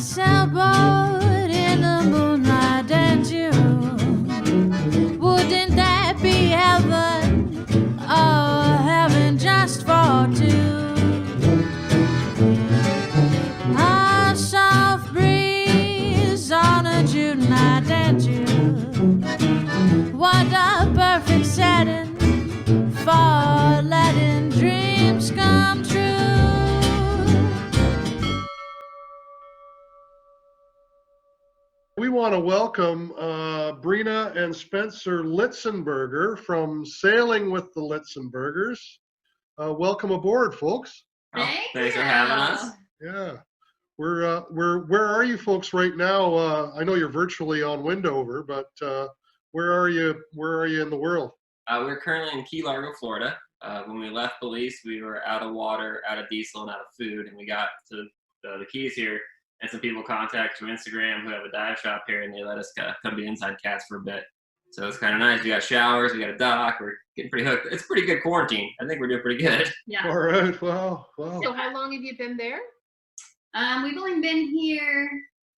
sailboat in the moonlight and June. Wouldn't that be heaven? Oh, heaven just for two. A soft breeze on a June night and June. What a perfect setting for letting dreams come true. We want to welcome Breena and Spencer Litzenberger from Sailing with the Litzenbergers. Welcome aboard, folks. Thanks for having us. Yeah, where are you folks right now? I know you're virtually on Windover, but where are you? Where are you in the world? We're currently in Key Largo, Florida. When we left Belize, we were out of water, out of diesel, and out of food, and we got to the Keys here, and some people contacted from Instagram who have a dive shop here, and they let us come be inside cats for a bit. So it's kind of nice. We got showers, we got a dock, we're getting pretty hooked. It's pretty good quarantine. I think we're doing pretty good. Yeah. All right, wow. So how long have you been there? We've only been here,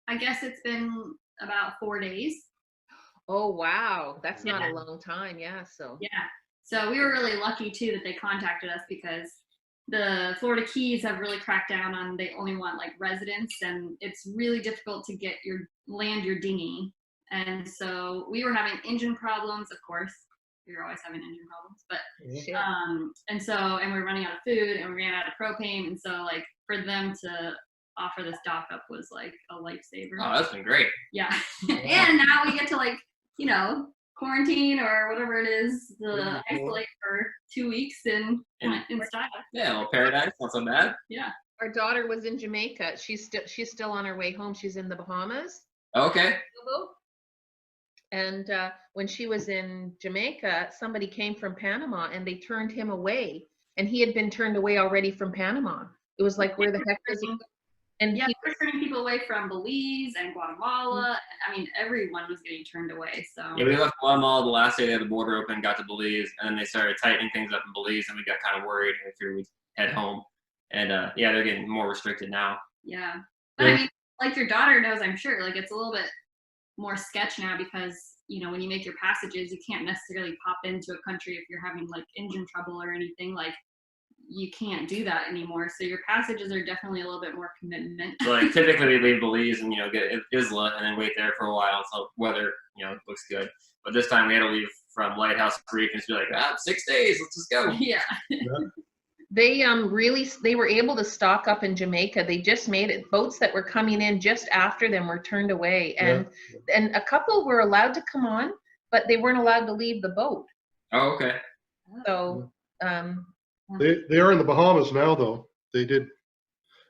I guess it's been about 4 days. Oh, wow. That's not a long time. Yeah. So So we were really lucky too that they contacted us because the Florida Keys have really cracked down on, they only want like residents, and it's really difficult to get land your dinghy. And so we were having engine problems, of course. We were always having engine problems, but and we were running out of food and we ran out of propane, and so like for them to offer this dock up was like a lifesaver. Oh, that's been great. Yeah. And now we get to like, quarantine or whatever it is, isolate for 2 weeks in style. Yeah, well, paradise, not so bad. Yeah. our daughter was in Jamaica. She's still on her way home. She's in the Bahamas. Okay. And when she was in Jamaica, somebody came from Panama and they turned him away. And he had been turned away already from Panama. It was like, where the heck is he? And yeah, we're turning people away from Belize and Guatemala. I mean, everyone was getting turned away. So yeah, we left Guatemala the last day they had the border open, got to Belize, and then they started tightening things up in Belize, and we got kind of worried if we head home. And yeah, they're getting more restricted now. Yeah, but I mean, like your daughter knows, I'm sure. Like it's a little bit more sketch now because when you make your passages, you can't necessarily pop into a country if you're having like engine trouble or anything. Like you can't do that anymore. So your passages are definitely a little bit more commitment. So like typically we leave Belize and get Isla and then wait there for a while until weather looks good. But this time we had to leave from Lighthouse Reef and just be like 6 days, let's just go. Yeah. They were able to stock up in Jamaica. They just made it. Boats that were coming in just after them were turned away, and a couple were allowed to come on, but they weren't allowed to leave the boat. Oh, okay. So they are in the Bahamas now, though. They did,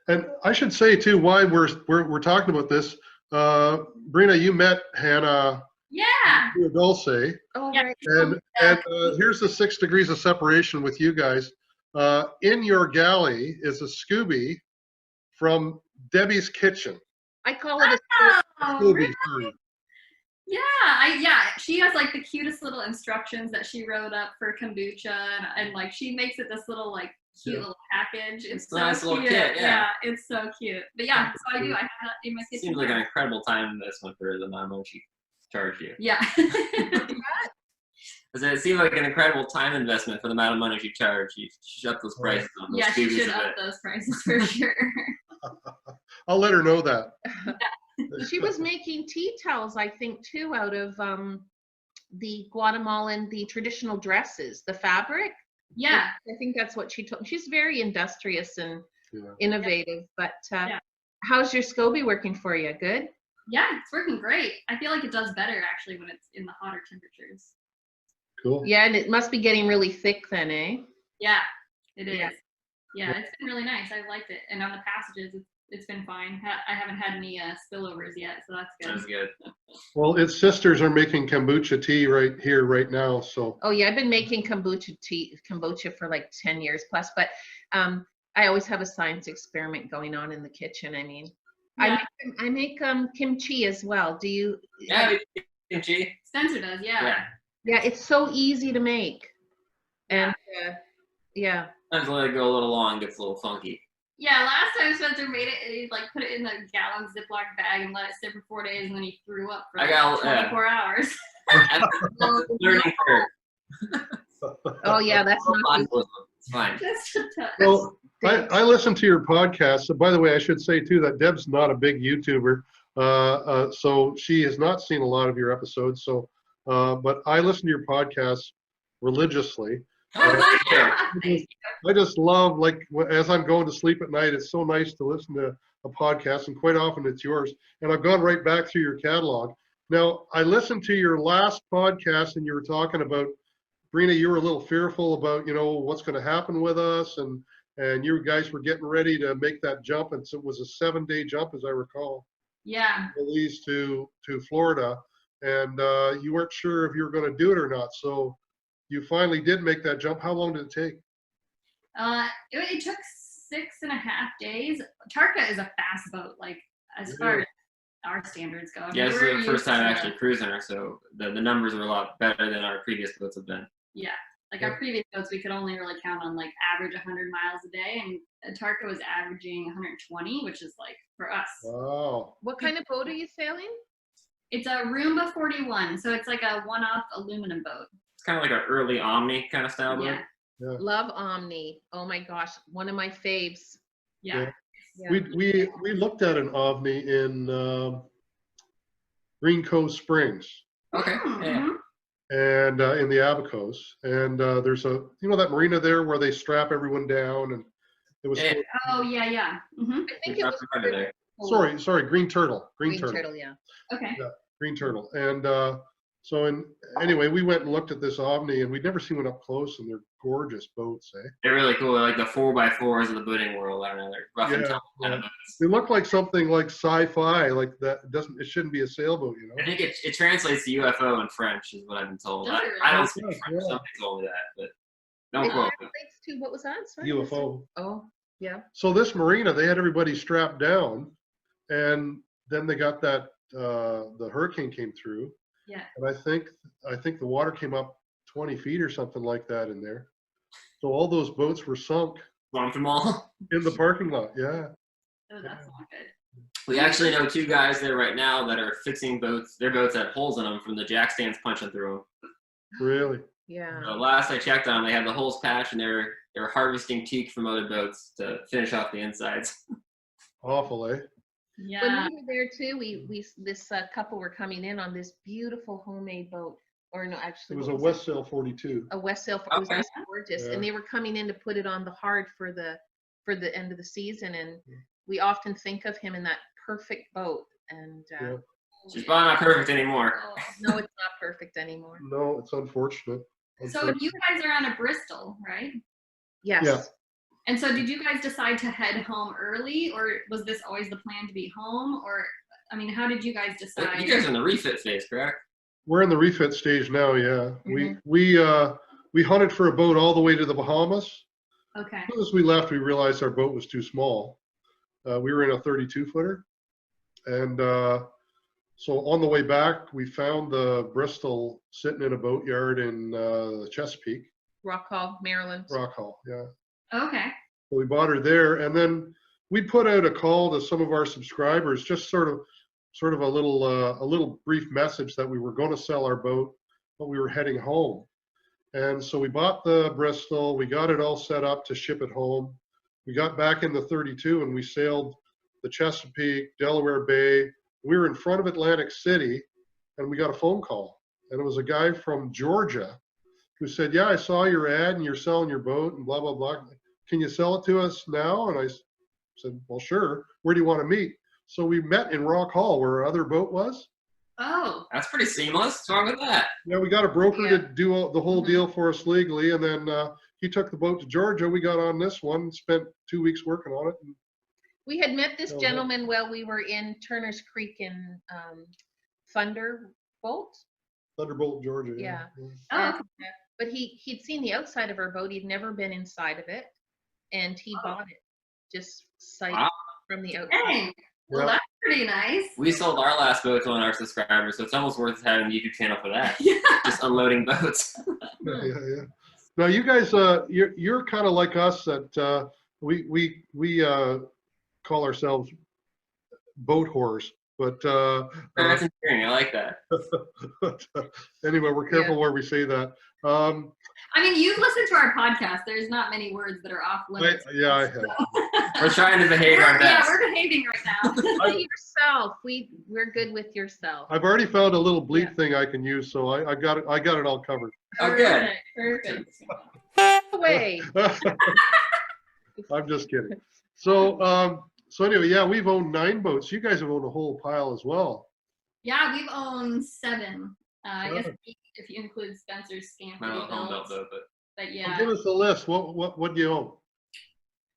and I should say too why we're talking about this. Breena, you met Hannah. Yeah. Dulce. Oh, right. And here's the 6 degrees of separation with you guys. In your galley is a Scooby from Debbie's Kitchen. I call it a Scooby. Yeah, she has like the cutest little instructions that she wrote up for kombucha, and like she makes it this little like cute little package. It's so nice cute. Little kit, yeah, it's so cute. But yeah, so I do. I have that in my kitchen. Seems like an incredible time investment for the amount of money she charged you. Yeah. It seemed like an incredible time investment for the amount of money she charged. She should up those prices on those she Scoobies should up those prices for sure. I'll let her know that. She was making tea towels, I think, too, out of the Guatemalan, the traditional dresses, the fabric. Yeah. I think that's what she told. She's very industrious and innovative. But how's your SCOBY working for you? Good? Yeah, it's working great. I feel like it does better, actually, when it's in the hotter temperatures. Cool. Yeah, and it must be getting really thick then, eh? Yeah, it is. Yeah, it's been really nice. I've liked it. And on the passages, it's been fine. I haven't had any spillovers yet, so that's good. That's good. Well, its sisters are making kombucha tea right here, right now. So. Oh yeah, I've been making kombucha for like 10 years plus. But I always have a science experiment going on in the kitchen. I mean, I make kimchi as well. Do you? Yeah, kimchi. Spencer does. Yeah. Yeah, it's so easy to make, and Sometimes let it go a little long, gets a little funky. Yeah, last time Spencer made it, he like put it in a gallon Ziploc bag and let it sit for 4 days, and then he threw up for I like got- 24 hours. Learning curve. Oh yeah, that's not easy. It's fine. Just a touch. Well, I listen to your podcast. So by the way, I should say too that Deb's not a big YouTuber, so she has not seen a lot of your episodes. So, but I listen to your podcast religiously. Oh, thank you. I just love, like, as I'm going to sleep at night, it's so nice to listen to a podcast, and quite often it's yours. And I've gone right back through your catalog. Now, I listened to your last podcast, and you were talking about, Breena, you were a little fearful about, what's going to happen with us, and you guys were getting ready to make that jump, and so it was a 7-day jump, as I recall, Yeah. Belize to Florida, and you weren't sure if you were going to do it or not. So you finally did make that jump. How long did it take? It took 6.5 days. Tarka is a fast boat, like as far as our standards go. Yeah, this is We're the first used time to- actually cruising her, so the numbers are a lot better than our previous boats have been. Yeah, like our previous boats, we could only really count on like average 100 miles a day, and Tarka was averaging 120, which is like for us. Wow. What kind of boat are you sailing? It's a Roomba 41, so it's like a one-off aluminum boat. It's kind of like an early Omni kind of style boat. Yeah, Love Omni. Oh my gosh, one of my faves. yeah. Yeah. We looked at an OVNI in Green Cove Springs Okay. Yeah. Mhm. and in the Abacos, and there's that marina there where they strap everyone down, and it was Yeah. Oh yeah, yeah. Hmm. I think We it dropped was in front of there. sorry, Green Turtle. Green Turtle, yeah. Okay. Green Turtle. And anyway, we went and looked at this OVNI, and we'd never seen one up close, and they're gorgeous boats, eh? They're really cool. They're like the 4x4s of the boating world. I don't know. They're rough and Yeah, tumble kind of boats. They look like something like sci-fi, like that. It shouldn't be a sailboat, I think it translates to UFO in French, is what I've been told. Does it really? I don't speak Yeah, French. yeah. Somebody told me that, but don't It quote me. translates to, what was that? Sorry? UFO. Oh, yeah. So this marina, they had everybody strapped down, and then they got that the hurricane came through, Yeah. and I think the water came up 20 feet or something like that in there. So all those boats were sunk Swamped them all. in the parking lot. Yeah. Oh, that's not good. We actually know 2 guys there right now that are fixing boats. Their boats had holes in them from the jack stands punching through Really. Yeah. them. Last I checked on them, they had the holes patched, and they were harvesting teak from other boats to finish off the insides. Awful, eh? Yeah. When we were there too, this couple were coming in on this beautiful homemade boat, or no, actually It was what a West Sail 42. a West Sail. It was Okay. just gorgeous, Yeah. and they were coming in to put it on the hard for the end of the season, and we often think of him in that perfect boat, and Yeah. She's probably not perfect anymore. Oh. no, it's not perfect anymore. No, it's unfortunate. So you guys are on a Bristol, right? Yes. Yeah. And so did you guys decide to head home early, or was this always the plan to be home? Or, I mean, how did you guys decide? You guys are in the refit phase, correct? We're in the refit stage now. Yeah. Mhm. We hunted for a boat all the way to the Bahamas. Okay. As soon as we left, we realized our boat was too small. We were in a 32-footer, and so on the way back, we found the Bristol sitting in a boatyard in Chesapeake, Rock Hall, Maryland. Rock Hall. Yeah. Okay. So we bought her there, and then we put out a call to some of our subscribers, just sort of a little brief message that we were going to sell our boat, but we were heading home. And so we bought the Bristol, we got it all set up to ship it home. We got back in the 32 and we sailed the Chesapeake, Delaware Bay. We were in front of Atlantic City, and we got a phone call, and it was a guy from Georgia who said, "Yeah, I saw your ad and you're selling your boat and blah, blah, blah. Can you sell it to us now?" And I said, "Well, sure. Where do you want to meet?" So we met in Rock Hall where our other boat was. Oh. That's pretty seamless. What's wrong with that? Yeah, we got a broker Yeah. to do the whole deal for us legally, and then he took the boat to Georgia. We got on this one, spent 2 weeks working on it. And We had met this Oh, gentleman while we were in Turner's Creek in Thunderbolt. Thunderbolt, Georgia. Yeah. Oh, And, but he'd seen the outside of our boat. He'd never been inside of it, and he bought it just sight Wow. from the outside. dang. Well, Yeah. that's pretty nice. We sold our last boat to one of our subscribers, so it's almost worth having a YouTube channel for that. Yeah. Just unloading boats. Yeah. Now you guys, you're kind of like us that we call ourselves boat whores, but That's endearing. I like that. anyway, we're careful where we say that. I mean, you've listened to our podcast. There's not many words that are off limits. I have. We're trying to behave our Yeah, best. we're behaving right now. Be yourself. We're good with yourself. I've already found a little bleep thing I can use, so I got it all covered. Oh, good. Perfect. Away. I'm just kidding. So anyway, yeah, we've owned 9 boats. You guys have owned a whole pile as well. Yeah, we've owned 7. I guess if you include Spencer's I don't know builds. though, but But Well, yeah. give us a list. What do you own?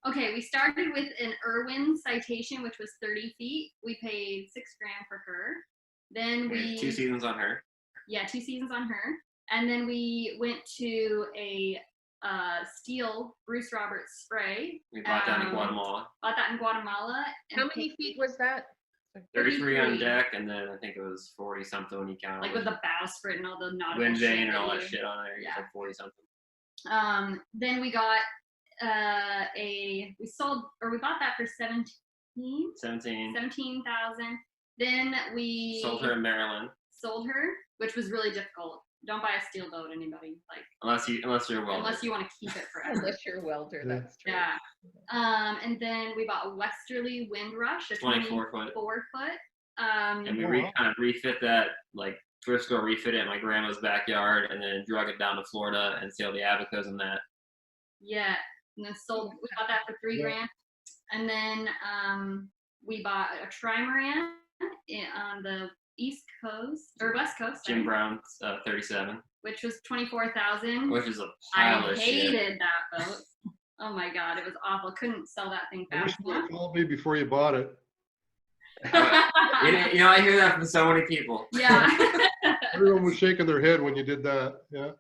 Okay, we started with an Irwin Citation, which was 30 feet. We paid $6,000 for her. Then we 2 seasons on her. Yeah, 2 seasons on her. And then we went to a steel Bruce Roberts spray. We bought that in Guatemala. Bought that in Guatemala. And How many feet was that? 33 on deck, and then I think it was 40 something when you count like with the bowsprit and all the nautical wind shit vane and all that you- shit on there. Yeah. It's like 40 something. Then we got we bought that for 17,000. Then we Sold her in Maryland. sold her, which was really difficult. Don't buy a steel boat, anybody. Like Unless you're well. unless you want to keep it forever. Unless you're a welder, Yeah. that's true. Yeah. And then we bought a Westerly Windrush, a 24 foot. 24-foot. And we Wow. kind of refit that, like thrift store refit it in my grandma's backyard, and then drug it down to Florida and sailed the Abacos in that. Yeah. And then we bought that for $3,000. And then we bought a trimaran on the East Coast or West Coast, Jim Brown's 37, which was 24,000. which is a I pile of shit. hated that boat. Oh my god, it was awful. Couldn't sell that thing I wish fast you would enough. have called me before you bought it. You know, I hear that from so many people. Yeah. Everyone was shaking their head when you did that. Yeah.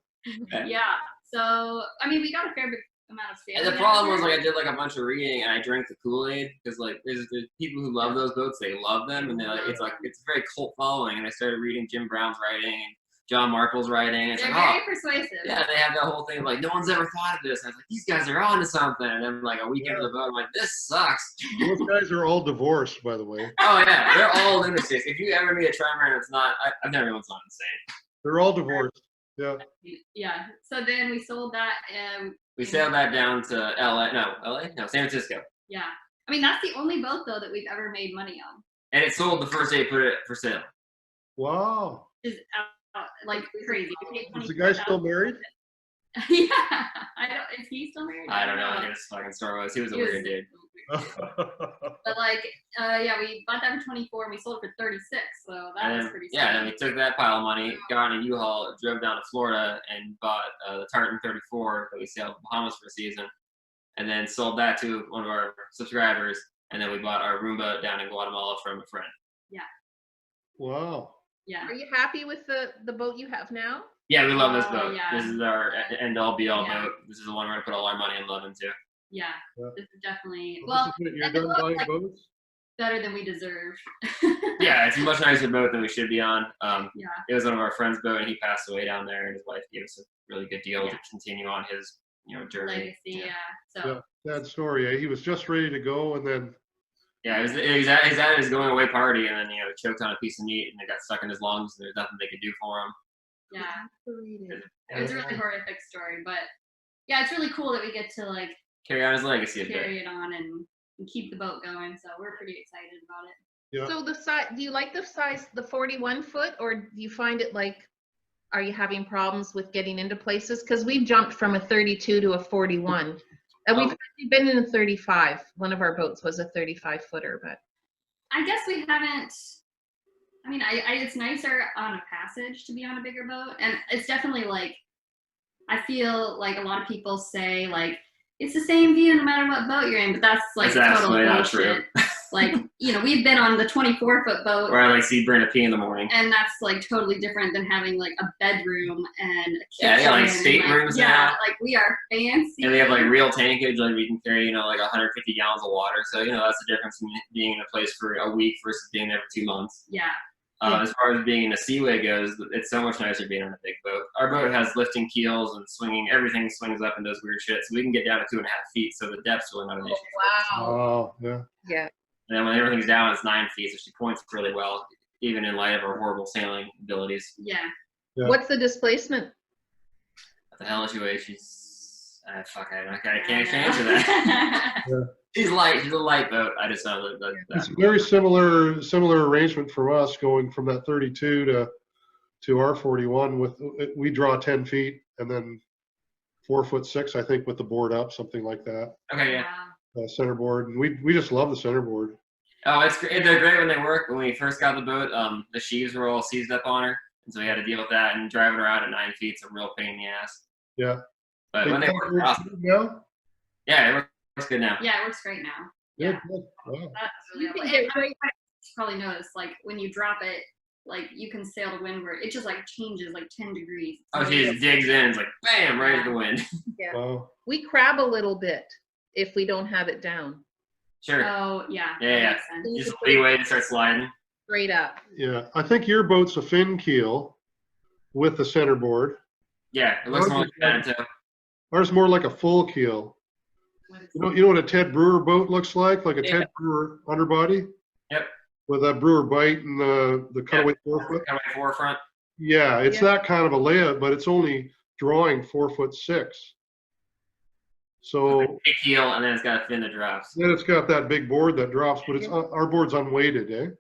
Yeah. So I mean, we got a fair bit amount of sales. And the problem was, like, I did like a bunch of reading and I drank the Kool-Aid because, like, there's people who love those boats, they love them, and they're like, it's a very cult following. And I started reading Jim Brown's writing and John Markle's writing. And it's They're like, very persuasive. yeah, they have that whole thing of, like, no one's ever thought of this. And I was like, these guys are on to something. And then, like, a week into the boat, I'm like, this sucks. Those guys are all divorced, by the way. Oh yeah, they're all lunatics. If you ever meet a trimaran, it's not. I've never known it's not insane. They're all divorced. Yeah. Yeah. So then we sold that. We sailed that down to San Francisco, Yeah. I mean, that's the only boat though that we've ever made money on. and it sold the first day we put it for sale. Wow. Is like crazy. We paid Is the guy still $24,000. married? Yeah. I don't. Is he still married? I don't know what his fucking story was. He was a weird dude. But like, yeah, we bought that for 24 and we sold it for 36. So that And was then, pretty. yeah, and sweet. then we took that pile of money, got on a U-Haul, drove down to Florida, and bought the Tartan 34 that we sailed to Bahamas for a season, and then sold that to one of our subscribers, and then we bought our Roomba down in Guatemala from a friend. Wow. Yeah. Are you happy with the boat you have now? Yeah, we love this Oh, boat. yeah. This is our end-all be-all Yeah. boat. This is the one we're gonna put all our money and love into. Yeah. Yeah. This is definitely Well, this is it. You're and it done looks buying like- boats? better than we deserve. Yeah, it's a much nicer boat than we should be on. Yeah. It was one of our friends' boat, and he passed away down there, and his wife gave us a really good deal to Yeah. continue on his, journey. Legacy. Yeah. So. Sad story. Eh? He was just ready to go, and then Yeah, he's at his going away party, and then choked on a piece of meat, and it got stuck in his lungs, and there's nothing they could do for him. Yeah. Read It was a really horrific story, but yeah, it's really cool that we get to like Carry on his legacy a bit. carry it on and keep the boat going. So we're pretty excited about it. Yeah. So the size, do you like the size, the 41 foot, or do you find it like, are you having problems with getting into places? Because we've jumped from a 32 to a 41. And we've actually been in a 35. One of our boats was a 35 footer, but I guess we haven't. I mean, it's nicer on a passage to be on a bigger boat, and it's definitely like I feel like a lot of people say like it's the same view no matter what boat you're in, but that's like That's total absolutely not bullshit. Like we've been on the 24-foot boat. Where I like see Brenda pee in the morning. And that's like totally different than having like a bedroom and a kitchen. Yeah, they got, like, and, staterooms yeah, now. like we are fancy. And they have like real tankage, like we can carry, like 150 gallons of water. So, that's the difference in being in a place for a week versus being there for 2 months. Yeah. As far as being in a seaway goes, it's so much nicer being on a big boat. Our boat has lifting keels and swinging. Everything swings up and does weird shit. So we can get down to 2.5 feet. So the depth's really not an issue. Wow. Oh, yeah. Yeah. And then when everything's down, it's 9 feet. So she points really well, even in light of her horrible sailing abilities. Yeah. Yeah. What's the displacement? What the hell is she weigh? She's I can't answer that. She's light. She's a light boat. I just know that. It's a very similar arrangement for us going from that 32 to our 41 with, we draw 10 feet and then 4'6", I think, with the board up, something like that. Okay, yeah. Wow. Centerboard. And we just love the centerboard. Oh, it's great. They're great when they work. When we first got the boat, the sheaves were all seized up on her. And so we had to deal with that, and driving around at 9 feet's a real pain in the ass. Yeah. But when they work, they're awesome. now? Yeah, it works good now. Yeah, it works great now. Good, Yeah. good. Wow. That's You really can helpful. get And great- you probably noticed, like when you drop it, like you can sail to windward. It just like changes like 10 degrees. Oh, she just digs in. It's like, bam, right at the wind. Wow. We crab a little bit if we don't have it down. Sure. Oh yeah. Yeah, that yeah. makes sense. You just leeway to start sliding. Straight up. Yeah. I think your boat's a fin keel with the centerboard. Yeah, it looks more like that too. Ours more like a full keel. What is You know what a Ted Brewer boat looks like? Like a Yeah. Ted Brewer underbody? Yep. With that Brewer bite and the cutaway forefoot? Kind of forefront. Yeah, it's Yeah. that kind of a layout, but it's only drawing 4'6". So Big heel, and then it's got a fin that drops. then it's got that big board that drops, but it's our board's unweighted, eh?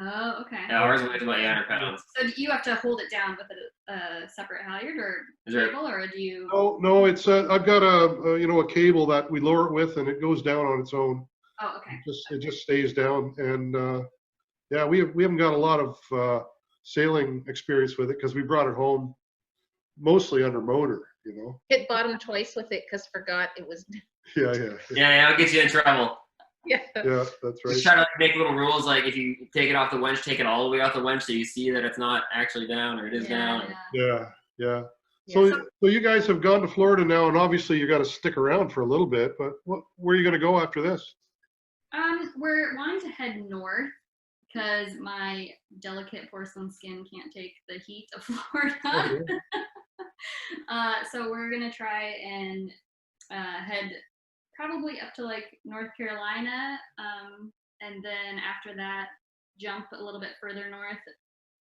Oh, okay. Yeah, ours weighs about 800 pounds. So do you have to hold it down with a separate halyard or Is there- cable, or do you? No, it's I've got a cable that we lower it with, and it goes down on its own. Oh, okay. It just stays down, and yeah, we haven't got a lot of sailing experience with it because we brought it home mostly under motor, you know. Hit bottom twice with it because forgot it was. Yeah, Yeah, it'll get you in trouble. Yeah. yeah, that's right. Just try to make little rules, like if you take it off the winch, take it all the way off the winch so you see that it's not actually down or it is down. Yeah. Yeah. Yeah. So you guys have gone to Florida now, and obviously you got to stick around for a little bit. But where are you going to go after this? We're wanting to head north because my delicate porcelain skin can't take the heat of Florida. So we're gonna try and head probably up to like North Carolina, and then after that jump a little bit further north.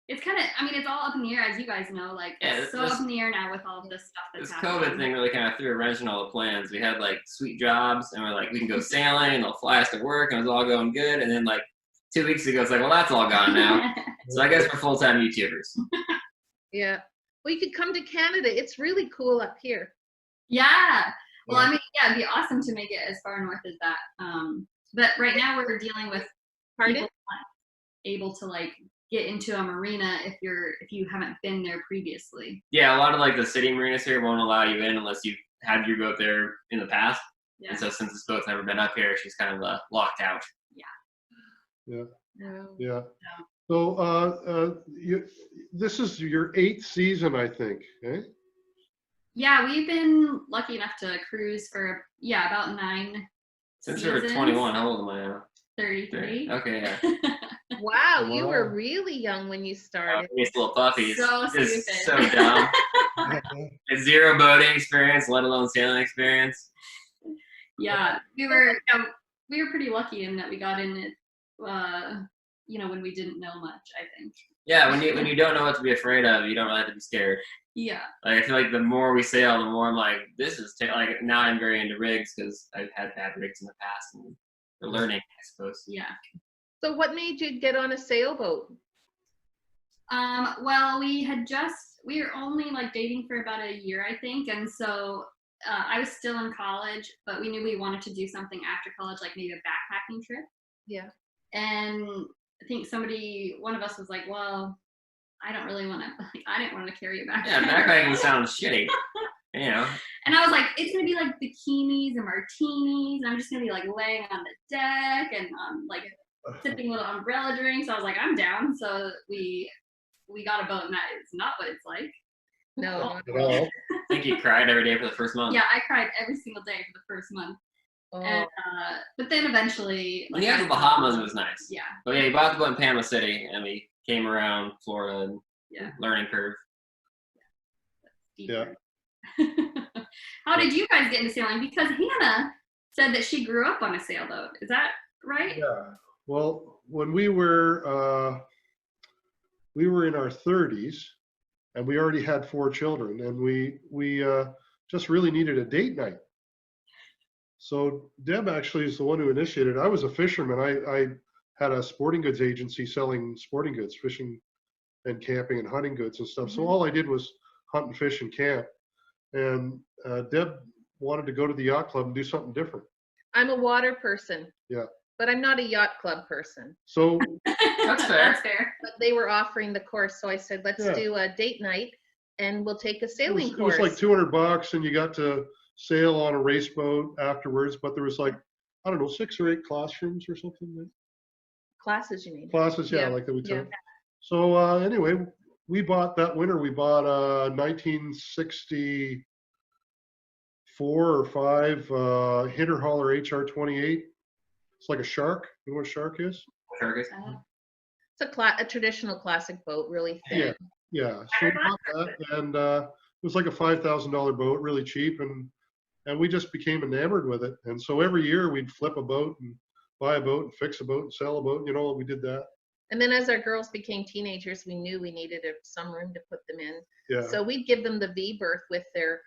It's kind of, I mean, it's all up in the air, as you guys know. Like, Yeah, it's so up in the air now with all of this stuff that's This happening. COVID thing really kind of threw a wrench in all the plans. We had like sweet jobs, and we're like, we can go sailing, and they'll fly us to work, and it was all going good. And then like 2 weeks ago, it's like, well, that's all gone now. So I guess we're full-time YouTubers. Yeah. Well, you could come to Canada. It's really cool up here. Yeah. Well, I mean, yeah, it'd be awesome to make it as far north as that. But right now we're dealing with Pardon? people not able to like get into a marina if you haven't been there previously. Yeah, a lot of like the city marinas here won't allow you in unless you've had your boat there in the past. Yeah. And so since this boat's never been up here, she's kind of locked out. No. Yeah. So this is your 8th season, I think. Eh? Yeah, we've been lucky enough to cruise for about 9 Since we were seasons. 21, how old am I now? 33. Okay, yeah. Wow, you Wow. were really young when you started. These little puppies. So It's stupid. so dumb. It's zero boating experience, let alone sailing experience. Yeah, we were pretty lucky in that we got in it, when we didn't know much, I think. Yeah, when you don't know what to be afraid of, you don't really have to be scared. Yeah. Like I feel like the more we sail, the more I'm like, this is like now I'm very into rigs because I've had bad rigs in the past and we're learning, I suppose. Yeah. So what made you get on a sailboat? Well, we were only like dating for about a year, I think. And so I was still in college, but we knew we wanted to do something after college, like maybe a backpacking trip. Yeah. And I think one of us was like, well, I don't really want to, I didn't want to carry a backpack. Yeah, backpacking sounds shitty. You know. And I was like, it's going to be like bikinis and martinis. And I'm just going to be like laying on the deck and like sipping little umbrella drinks. I was like, I'm down. So we got a boat, and that is not what it's like. No. Oh. At all. I think you cried every day for the first month. Yeah, I cried every single day for the first month. Oh, And but then eventually, When you got to the Bahamas, it was nice. Yeah. But yeah, you bought the boat in Panama City, and we came around Florida and Yeah. learning curve. Deeper. How did you guys get into sailing? Because Hannah said that she grew up on a sailboat. Is that right? Yeah. Well, when we were in our 30s, and we already had 4 children, and we just really needed a date night. So Deb actually is the one who initiated. I was a fisherman. I had a sporting goods agency selling sporting goods, fishing and camping and hunting goods and stuff. So all I did was hunt and fish and camp. And Deb wanted to go to the yacht club and do something different. I'm a water person. Yeah. But I'm not a yacht club person. So That's fair. That's fair. But they were offering the course, so I said, let's Yeah. do a date night and we'll take a it sailing was course. like $200, and you got to sail on a race boat afterwards. But there was like, I don't know, 6 or 8 classrooms or something. Classes, you mean? Classes, yeah, Yeah, like that we yeah. took. So anyway, we bought that winter. We bought a 1964 or 5 Hinder Hauler HR-28. It's like a shark. You know what a shark is? Fergus. It's a traditional classic boat, really thin. Yeah. So we bought that, and it was like a $5,000 boat, really cheap, and we just became enamored with it. And so every year we'd flip a boat and buy a boat and fix a boat and sell a boat. You know, we did that. And then as our girls became teenagers, we knew we needed some room to put them in. Yeah. So we'd give them the V berth with their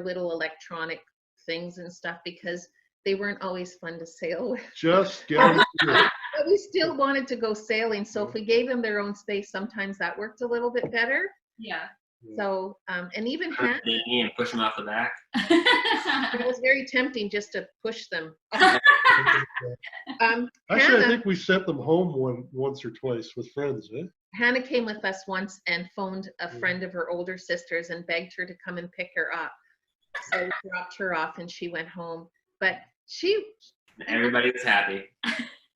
little electronic things and stuff, because they weren't always fun to sail with. Just get them. But we still wanted to go sailing. So if we gave them their own space, sometimes that worked a little bit better. Yeah. So, and even Hannah, And push them off the back. it was very tempting just to push them. Actually, I Hannah, think we sent them home once or twice with friends. Eh? Hannah came with us once and phoned a friend of her older sisters and begged her to come and pick her up. So we dropped her off and she went home. But Everybody was happy.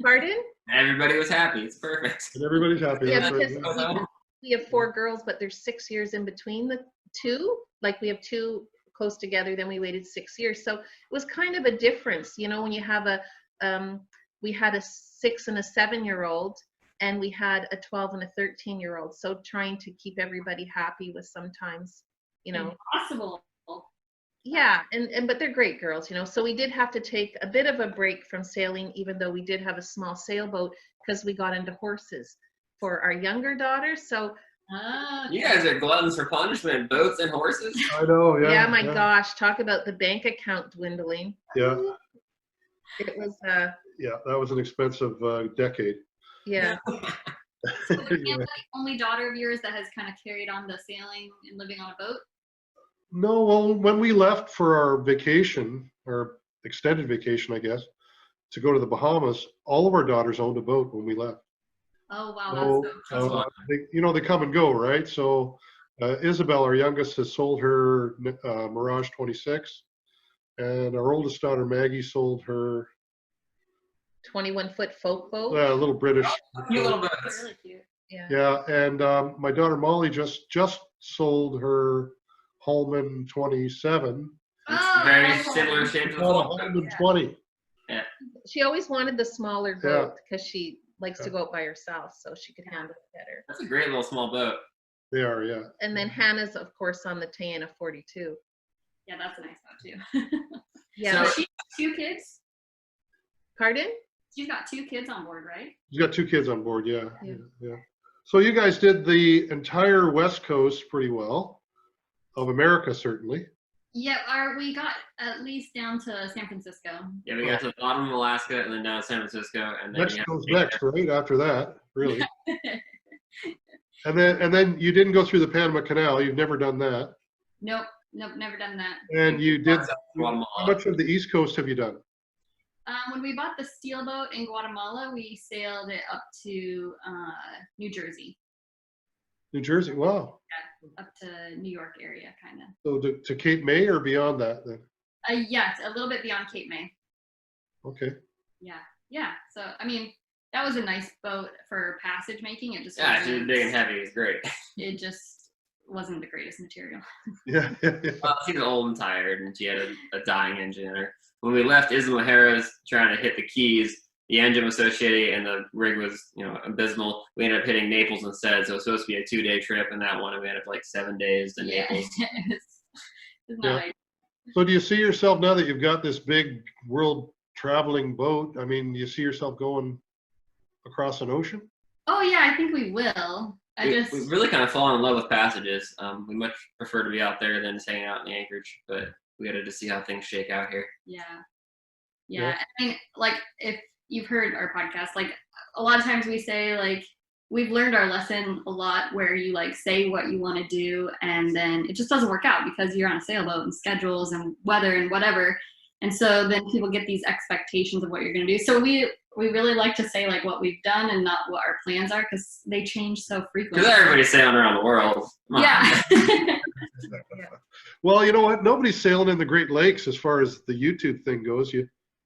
pardon? Everybody was happy. It's perfect. And everybody's happy. Yeah, That's right. because we have 4 girls, but there's 6 years in between the 2. Like we have 2 close together, then we waited 6 years. So it was kind of a difference, you know, when you have we had a 6 and a 7-year-old, and we had a 12 and a 13-year-old. So trying to keep everybody happy was sometimes, you know. Impossible. Yeah, but they're great girls, you know. So we did have to take a bit of a break from sailing, even though we did have a small sailboat, because we got into horses for our younger daughters. So You guys are gluttons for punishment. Boats and horses. I know. Yeah. yeah, my gosh, talk about the bank account dwindling. Yeah. It was Yeah. That was an expensive decade. yeah. So is Hannah the only daughter of yours that has kind of carried on the sailing and living on a boat? No, well, when we left for our vacation, or extended vacation, I guess, to go to the Bahamas, all of our daughters owned a boat when we left. Oh wow, So, that's so cool. they come and go, right? So Isabel, our youngest, has sold her Mirage 26, and our oldest daughter, Maggie, sold her 21-foot folk boat. little British. You little They're boats. really cute. Yeah. Yeah, and my daughter Molly just sold her Holman 27. Oh, Very I love similar that. shape to the Called a boat. Holman 20. She always wanted the smaller Yeah. boat because she likes to go out by herself, so she could handle it better. That's a great little small boat. They are, yeah. And then Hannah's, of course, on the Tayana 42. Yeah, that's a nice boat too. Yeah. So she has 2 kids? Pardon? She's got 2 kids on board, right? She's got 2 kids on board, yeah. Yeah. Yeah. So you guys did the entire West Coast pretty well, of America certainly. Yeah, we got at least down to San Francisco. Yeah, we got to the bottom of Alaska and then down to San Francisco, and then Mexico's next, right after that, really. And then you didn't go through the Panama Canal. You've never done that. Nope, never done that. And you did. Guatemala. How much of the East Coast have you done? When we bought the steel boat in Guatemala, we sailed it up to New Jersey, New Jersey. Wow. up to New York area, kind of. So to Cape May or beyond that then? Yeah, a little bit beyond Cape May. Okay. Yeah. So I mean, that was a nice boat for passage making. It just Yeah, she was wasn't- big and heavy. It's great. It just wasn't the greatest material. Yeah. Well, she was old and tired, and she had a dying engine in her. When we left, Isla Mujeres trying to hit the Keys, the engine was so shitty and the rig was, abysmal. We ended up hitting Naples instead. So it was supposed to be a 2-day trip, and that one we ended up like 7 days to Naples. It's not like, So do you see yourself, now that you've got this big world traveling boat, I mean, do you see yourself going across an ocean? oh yeah, I think we will. We've really kind of fallen in love with passages. We much prefer to be out there than just hanging out in the anchorage, but we got to just see how things shake out here. Yeah. Yeah. I mean, like, if you've heard our podcast, like, a lot of times we say, like, we've learned our lesson a lot where you, like, say what you want to do and then it just doesn't work out because you're on a sailboat and schedules and weather and whatever. And so then people get these expectations of what you're going to do. So we really like to say, like, what we've done and not what our plans are, because they change so frequently. Because everybody's sailing around the world. Come on. Yeah. Well, you know what? Nobody's sailing in the Great Lakes as far as the YouTube thing goes.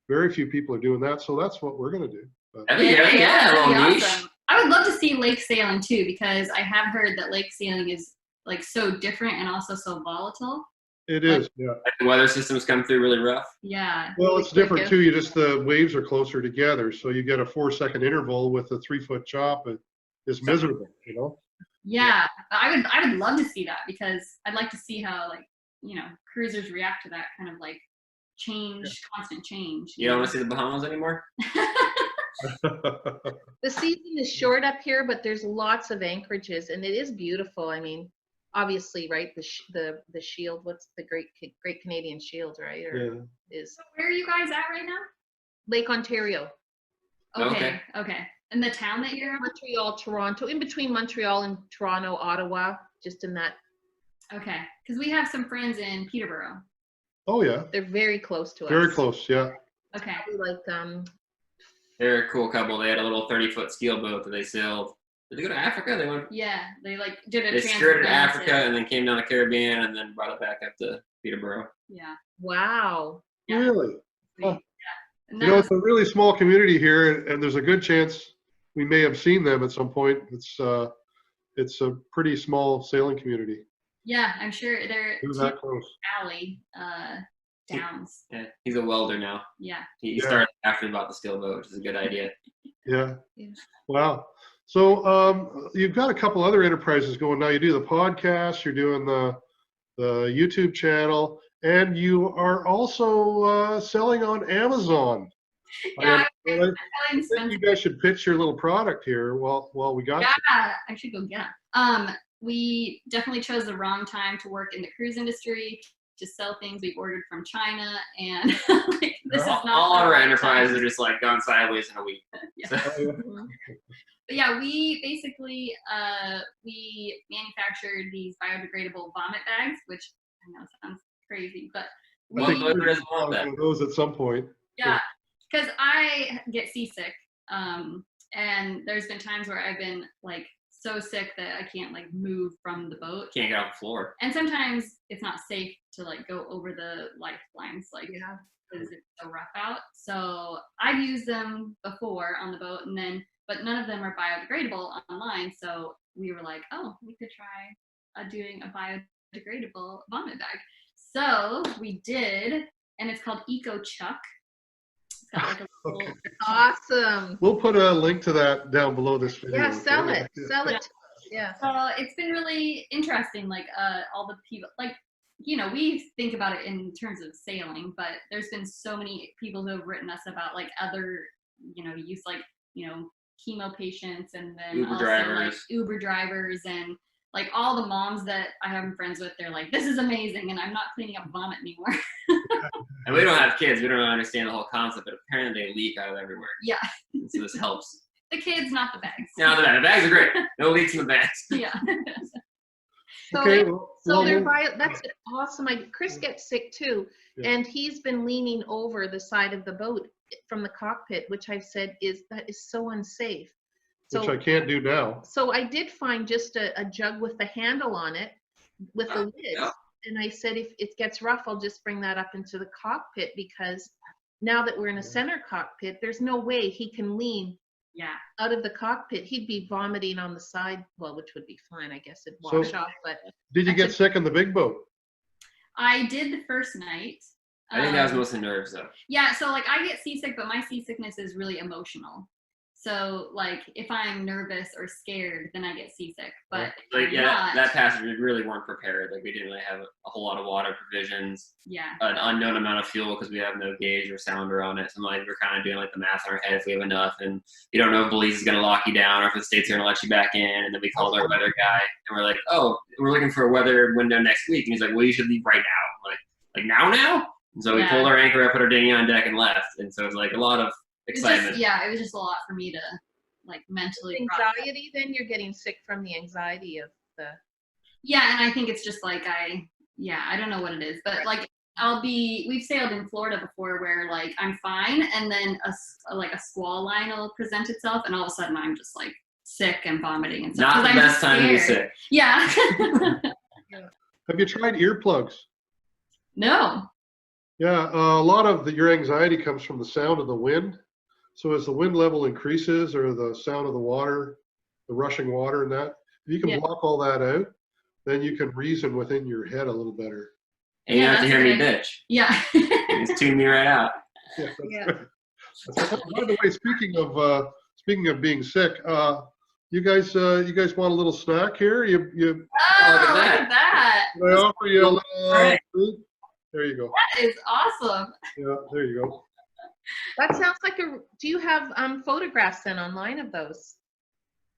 Very few people are doing that, so that's what we're going to do. But, I think a little that'd be niche. awesome. I would love to see lake sailing too, because I have heard that lake sailing is, like, so different and also so volatile. it is, yeah. Like the weather systems come through really rough. Yeah. Well, really it's different quick. too. The waves are closer together, so you get a 4-second interval with a 3-foot chop. It's miserable, you know. Yeah, I would love to see that, because I'd like to see how, like, cruisers react to that kind of, like, constant change. You don't want to see the Bahamas anymore? The season is short up here, but there's lots of anchorages, and it is beautiful. I mean, obviously, right? The Shield, what's the Great Canadian Shield, right? Or is Where are you guys at right now? Lake Ontario, Okay. And the town that you're in? Montreal, Toronto, in between Montreal and Toronto, Ottawa, just in that. Okay, because we have some friends in Peterborough. Oh yeah, They're very close to us. very close. Yeah. Okay. Probably like They're a cool couple. They had a little 30-foot steel boat that they sailed. Did they go to Africa? They went. Yeah, they, like, did a They skirted transatlantic. Africa and then came down the Caribbean and then brought it back up to Peterborough. Yeah. wow. Yeah. Really? Huh. And You that know, was- it's a really small community here, and there's a good chance we may have seen them at some point. It's a pretty small sailing community. yeah, I'm sure they're It was that close. alley downs. Yeah, he's a welder now. Yeah. He Yeah. started after he bought the steel boat, which is a good idea. Yeah. Yeah. Wow. So you've got a couple other enterprises going now. You do the podcast, you're doing the YouTube channel, and you are also selling on Amazon. Yeah, I telling think Spencer. you guys should pitch your little product here while we got you. Yeah, I should go get them. We definitely chose the wrong time to work in the cruise industry to sell things we ordered from China, and like, this is not All the our right enterprises time. are just like gone sideways in a week. Yeah. So, Oh, yeah. But yeah, we basically we manufactured these biodegradable vomit bags, which I know sounds crazy, but I think Well, we're there is one of one of those at some point. yeah, because I get seasick, and there's been times where I've been, like, so sick that I can't, like, move from the boat, can't get off the floor. and sometimes it's not safe to, like, go over the lifelines, like, Yeah. because it's so rough out. So I've used them before on the boat, but none of them are biodegradable online. So we were like, oh, we could try doing a biodegradable vomit bag. So we did, and it's called Eco Chuck. It's got like a little, Okay. Awesome. We'll put a link to that down below this video. Yeah, sell okay? it. Yeah. Sell it. Yeah. So it's been really interesting, like all the people, like, we think about it in terms of sailing, but there's been so many people who have written us about, like, other, use, like, chemo patients, and then Uber also drivers. like Uber drivers, and like all the moms that I have friends with, they're like, this is amazing, and I'm not cleaning up vomit anymore. And we don't have kids. We don't really understand the whole concept, but apparently they leak out of everywhere. Yeah. And so this helps. The kids, not the bags. No, the bags are great. No leaks in the bags. Yeah. So, Okay, that's awesome. Chris gets sick too, Yeah. and he's been leaning over the side of the boat from the cockpit, which I've said that is so unsafe. which So, I can't do now. so I did find just a jug with the handle on it, with the lid, yeah. and I said if it gets rough, I'll just bring that up into the cockpit, because now that we're in a center cockpit, there's no way he can lean Yeah. out of the cockpit. He'd be vomiting on the side, well, which would be fine, I guess it'd So- wash off, but Did you get sick in the big boat? I did the first night. I think that was mostly nerves, though. Yeah, so like I get seasick, but my seasickness is really emotional. So like if I'm nervous or scared, then I get seasick. But Like, if yeah, I'm not, that passage, we really weren't prepared. Like, we didn't really have a whole lot of water provisions, yeah. an unknown amount of fuel because we have no gauge or sounder on it. So like we're kind of doing like the math in our head if we have enough, and you don't know if Belize is going to lock you down or if the state's going to let you back in. And then we called our weather guy, and we're like, oh, we're looking for a weather window next week, and he's like, well, you should leave right now. Like now. And so we pulled our anchor up, put our dinghy on deck, and left. And so it was like a lot of excitement. It was just a lot for me to like mentally process. Anxiety, then you're getting sick from the anxiety of the. Yeah, and I think it's just like I don't know what it is, but like we've sailed in Florida before where like I'm fine, and then a squall line will present itself, and all of a sudden I'm just like sick and vomiting and stuff. Not the best time to be sick. Yeah. Have you tried earplugs? No. Yeah, a lot of your anxiety comes from the sound of the wind. So as the wind level increases, or the sound of the water, the rushing water and that, if you can block all that out, then you can reason within your head a little better. And you have to hear me bitch. Yeah. Just tune me right out. Yeah, that's right. By the way, speaking of being sick, you guys want a little snack here? Look at that. Can I offer you a little food? There you go. That is awesome. Yeah, there you go. That sounds like do you have photographs then online of those?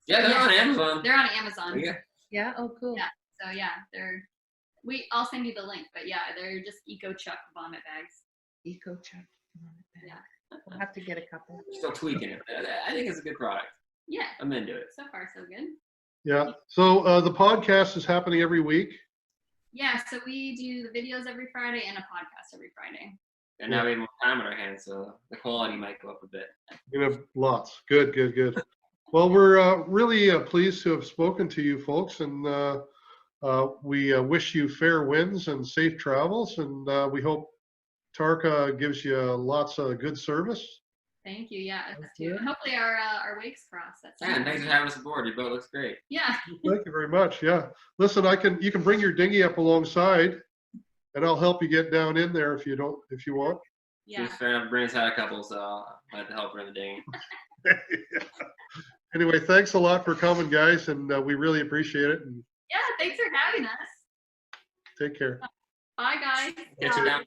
Yeah, they're on Amazon. They're on Amazon. Yeah. Oh, cool. Yeah. So yeah, I'll send you the link, but yeah, they're just EcoChuck vomit bags. EcoChuck. Yeah. We'll have to get a couple. Still tweaking it. I think it's a good product. Yeah. I'm into it. So far, so good. Yeah. So the podcast is happening every week. Yeah. So we do the videos every Friday and a podcast every Friday. And now we have more time on our hands, so the quality might go up a bit. We have lots. Good. Well, we're really pleased to have spoken to you folks, and we wish you fair winds and safe travels, and we hope Tarka gives you lots of good service. Thank you. Yeah, us too. And hopefully our wakes cross. And thanks for having us aboard. Your boat looks great. Yeah. Thank you very much. Yeah. Listen, you can bring your dinghy up alongside, and I'll help you get down in there if you want. Yeah. Fair enough. Brandon's had a couple, so I'll have to help her in the dinghy. Yeah. Anyway, thanks a lot for coming, guys, and we really appreciate it. And yeah, thanks for having us. take care. Bye, guys. Get you down.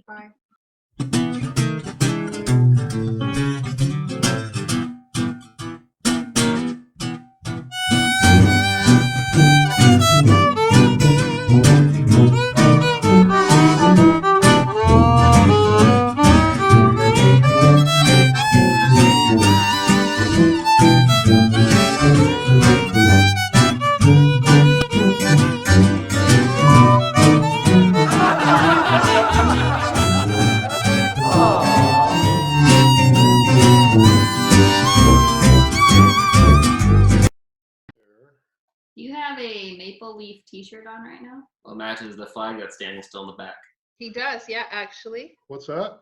Bye. You have a maple leaf T-shirt on right now. Well, it matches the flag that's standing still in the back. He does, yeah, actually. What's that?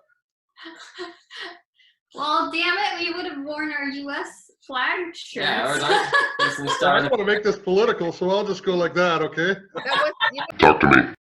Well, damn it, we would have worn our U.S. flag shirts. Yeah, or like, I don't want to make this political, so I'll just go like that, okay? That was, Talk to me.